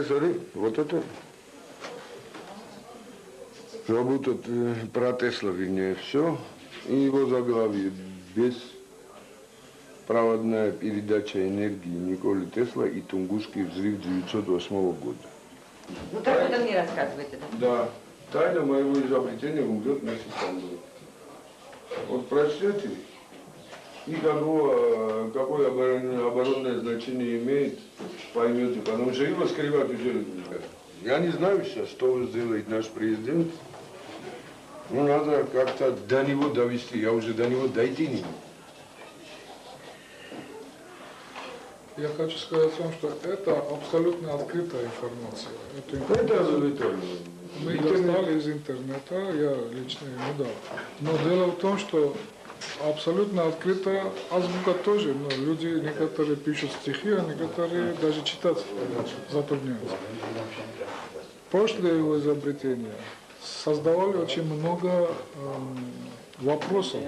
Смотри, вот это работает про Тесла, вернее, все. И его заглавие «Беспроводная передача энергии Николы Тесла и Тунгусский взрыв 1908 года». Ну, так вы там не рассказываете, да? Да. Тайна моего изобретения умрет вместе со мной. Вот прочтете, и какое оборонное значение имеет, поймете, потому что его скрывать уже... Я не знаю сейчас, что сделает наш президент. Ну, надо как-то до него довести, я уже до него дойти не могу. Я хочу сказать вам, что это абсолютно открытая информация. Мы достали из интернета, я лично ему дал. Но дело в том, что абсолютно открыта азбука тоже, но люди некоторые пишут стихи, а некоторые даже читать затрудняются. После его изобретения создавали очень много вопросов,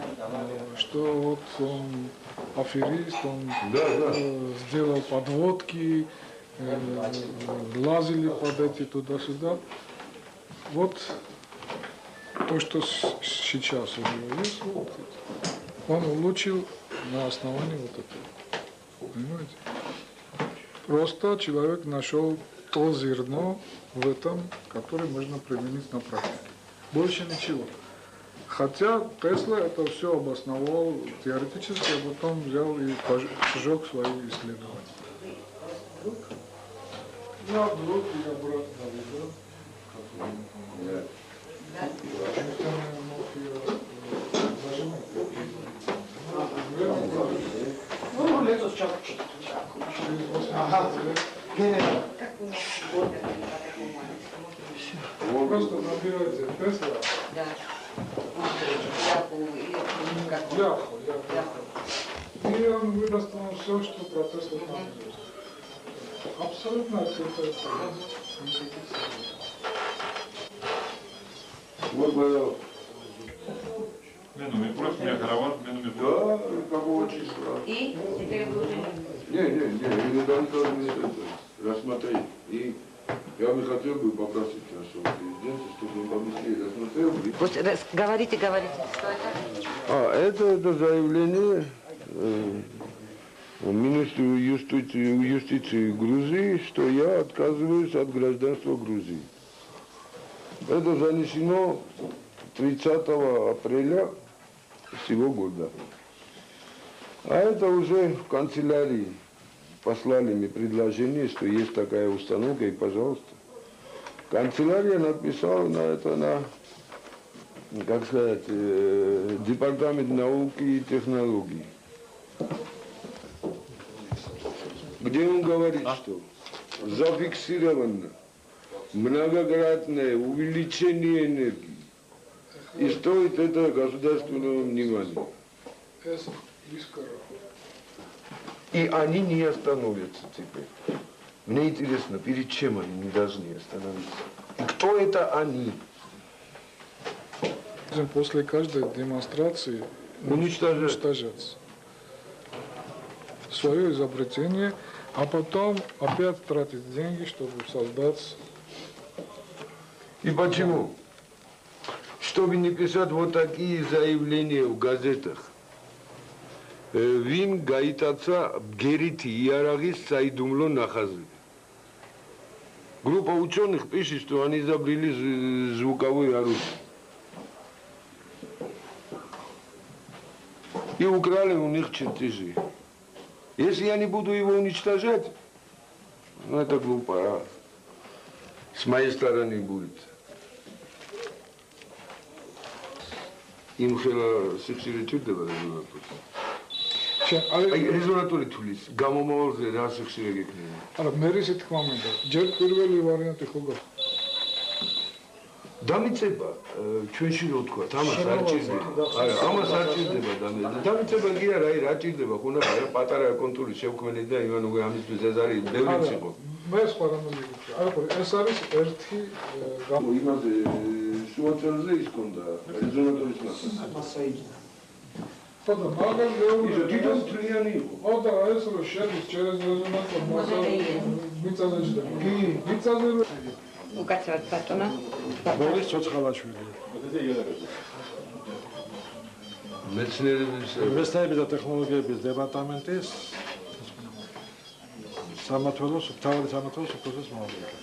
что вот он аферист, он сделал подводки, лазили под эти туда-сюда. Вот то, что сейчас у него есть, вот, он улучшил на основании вот этого. Понимаете? Просто человек нашел то зерно в этом, которое можно применить на практике. Больше ничего. Хотя Тесла это все обосновал теоретически, а потом взял и сжег свои исследования. Я вдруг и обратно видел. Ну, лето с Просто набирайте Тесла. Да. Яху. И он выдаст вам все, что про Тесла там есть. Абсолютно открытая информация. Вот, пожалуйста. Мену, просто меня караван, мену. Да, какого числа? И теперь вы уже... Не надо не рассмотреть. И я бы хотел попросить нашего президента, чтобы он побыстрее рассмотрел. Говорите, что это? Это заявление министру юстиции Грузии, что я отказываюсь от гражданства Грузии. Это занесено 30 апреля сего года. А это уже в канцелярии послали мне предложение, что есть такая установка, и, пожалуйста. Канцелярия написала на это, как сказать, департамент науки и технологий. Где он говорит, что зафиксировано многократное увеличение энергии. И стоит это государственного внимания. И они не остановятся теперь. Мне интересно, перед чем они не должны остановиться? И кто это они? После каждой демонстрации уничтожаться свое изобретение, а потом опять тратить деньги, чтобы создать. И почему? Чтобы не писать вот такие заявления в газетах. Вин гаитаца бгерити иарагис сайдумло нахазы. Группа ученых пишет, что они изобрели звуковое оружие. И украли у них чертежи. Если я не буду его уничтожать, ну это глупо, с моей стороны будет. Им хотела сексуализировать резонатური თulis გამომავალზე რა სიხშირე გექნება? არა, მე ისე თქვა მინდა. ჯერ პირველი ვარიანტი ხო გახ. დამიწება ჩვენში რო თქვა, ამას არ ჭირდება. არა, ამას არ ჭირდება დამიწება კი არა, აი რა ჭირდება, ხუნა რა პატარა კონტური შევქმნით და ივანოვი ამისთვის ეს არის ბევრიც იყო. მე სხვა რამე მიგიწევ. არა, ეს არის ერთი იმაზე შუაწელზე ის ქონდა резонатურის მასა. ხოდა მაგალ მეუბნები თვითონ თლიანი იყო. ხოდა ეს რო შედის через резонатор მასა მიწაზეჭდება. კი, მიწაზე უკაცრავად ბატონო. ბორის ცოცხალაშვილი. მეცნიერების და ტექნოლოგიების დეპარტამენტის სამმართველოს მთავარი სამმართველოს უფროსის მოადგილე.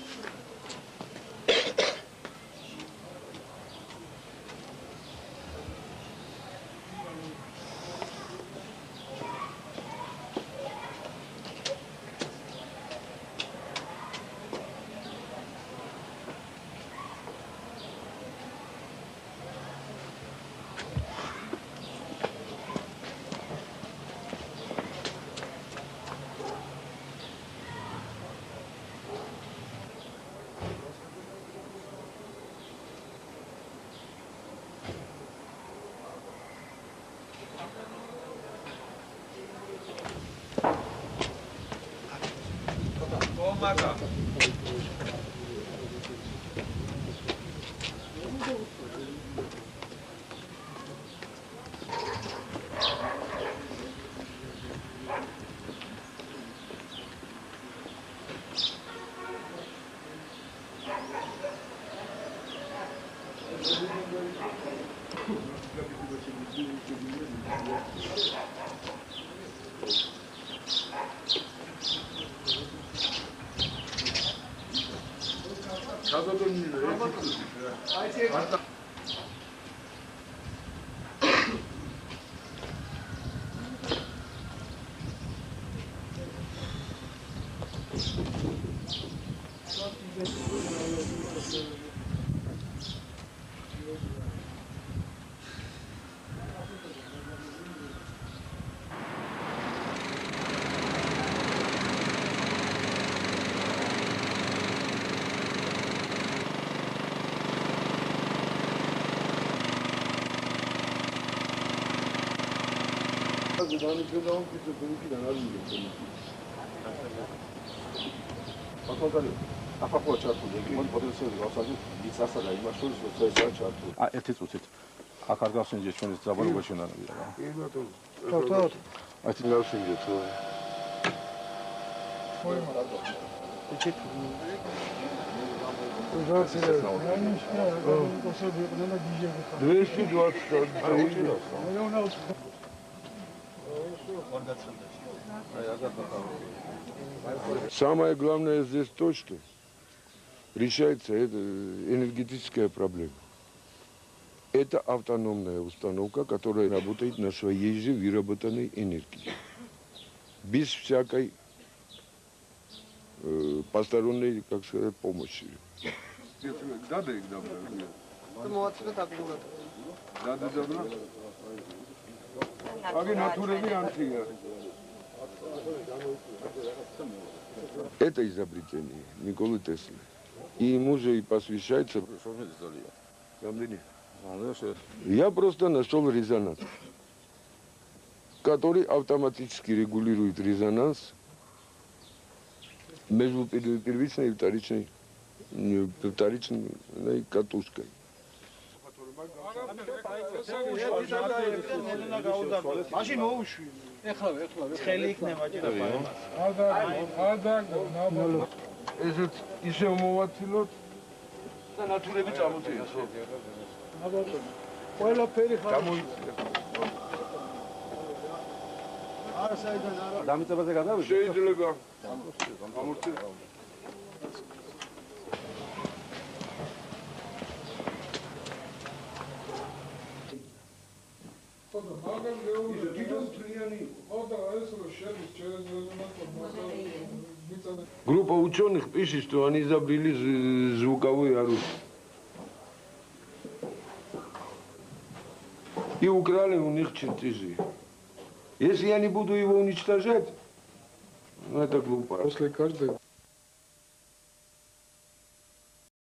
ერთი წუთით. აქ არ გავსინჯეთ ჩვენი ზაბარობაში უნარები რა. კი ბატონო. თავთავად. აი თი გავსინჯეთ ხო? Ичит. 220. Самое главное здесь то, что решается эта энергетическая проблема. Это автономная установка, которая работает на своей же выработанной энергии. Без всякой посторонней, как сказать, помощи. მოაცილეთ აკუმულატორი. Это изобретение Николы Теслы. И ему же и посвящается. Я просто нашел резонатор, который автоматически регулирует резонанс между первичной и вторичной катушкой. მაშინ მოუშვი. ეხლა. ცხელი იქნება ჭირება. ესეც ისე მოვაცილოთ და ნატურები წამოწიეთ, ხო? ყველაფერი ხარ. არა საიდან არა. დამიწებაზე გადავიდე. შეიძლება გამორჩილ. ხოდა მაგამ გეუბნები თვითონ თლიანი ხოდა ეს რო შედის через резонатор. Группа ученых пишет, что они изобрели звуковое оружие. И украли у них чертежи. Если я не буду его уничтожать, ну это глупо. После каждой